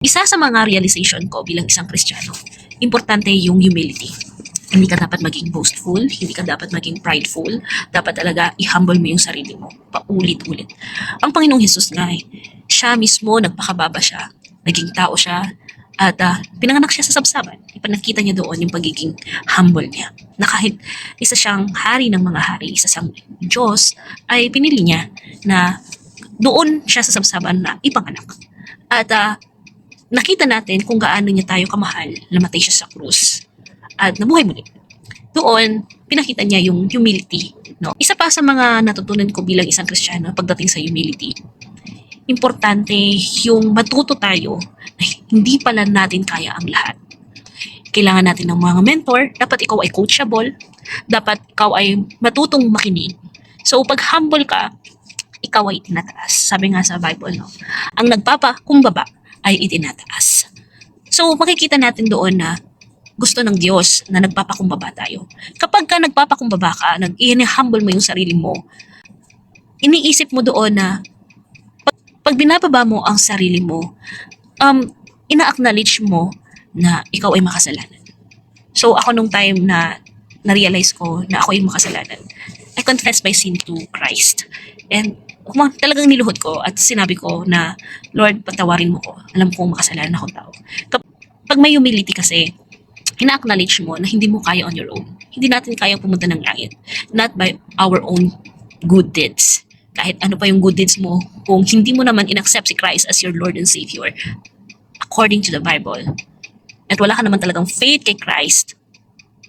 Isa sa mga realization ko bilang isang Kristiyano, importante yung humility. Hindi ka dapat maging boastful, hindi ka dapat maging prideful, dapat talaga i-humble mo yung sarili mo, paulit-ulit. Ang Panginoong Hesus nga siya mismo nagpakababa siya, naging tao siya, at pinanganak siya sa sabsaban. Ipanakita niya doon yung pagiging humble niya. Na kahit isa siyang hari ng mga hari, isa siyang Diyos, ay pinili niya na doon siya sa sabsaban na ipanganak. At nakita natin kung gaano niya tayo kamahal, namatay siya sa krus at nabuhay muli. Doon, pinakita niya yung humility. No? Isa pa sa mga natutunan ko bilang isang Kristiyano pagdating sa humility, importante yung matuto tayo na hindi pala natin kaya ang lahat. Kailangan natin ng mga mentor, dapat ikaw ay coachable, dapat ikaw ay matutong makinig. So pag humble ka, ikaw ay itinataas. Sabi nga sa Bible, no? Ang nagpapakumbaba ay itinataas. So makikita natin doon na gusto ng Diyos na nagpapakumbaba tayo. Kapag ka nagpapakumbaba ka, i-humble mo yung sarili mo, iniisip mo doon na pag binababa mo ang sarili mo, ina-acknowledge mo na ikaw ay makasalanan. So ako nung time na na-realize ko na ako ay makasalanan, I confess my sin to Christ. And talagang niluhod ko at sinabi ko na, Lord, patawarin mo ko. Alam kong makasalanan akong tao. Kapag may humility kasi, ina-acknowledge mo na hindi mo kaya on your own. Hindi natin kayang pumunta ng langit. Not by our own good deeds. Kahit ano pa yung good deeds mo, kung hindi mo naman in-accept si Christ as your Lord and Savior, according to the Bible, at wala ka naman talagang faith kay Christ,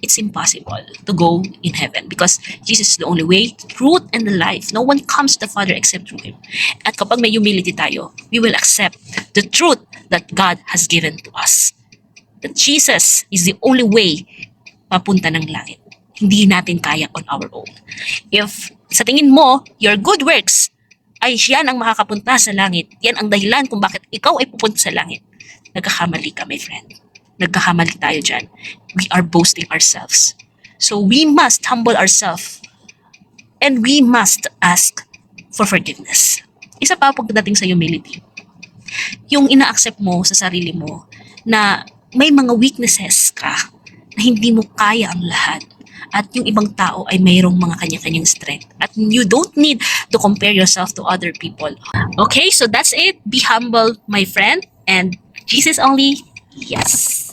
it's impossible to go in heaven because Jesus is the only way, truth, and the life. No one comes to the Father except through Him. At kapag may humility tayo, we will accept the truth that God has given to us. That Jesus is the only way papunta ng langit. Hindi natin kaya on our own. If sa tingin mo, your good works ay yan ang makakapunta sa langit, yan ang dahilan kung bakit ikaw ay pupunta sa langit, nagkakamali ka, my friend. Nagkakamali tayo dyan. We are boasting ourselves. So we must humble ourselves and we must ask for forgiveness. Isa pa pagdating sa humility, yung ina-accept mo sa sarili mo na may mga weaknesses ka na hindi mo kaya ang lahat at yung ibang tao ay mayroong mga kanya-kanyang strength at you don't need to compare yourself to other people. Okay, so that's it. Be humble, my friend, and Jesus only. Yes.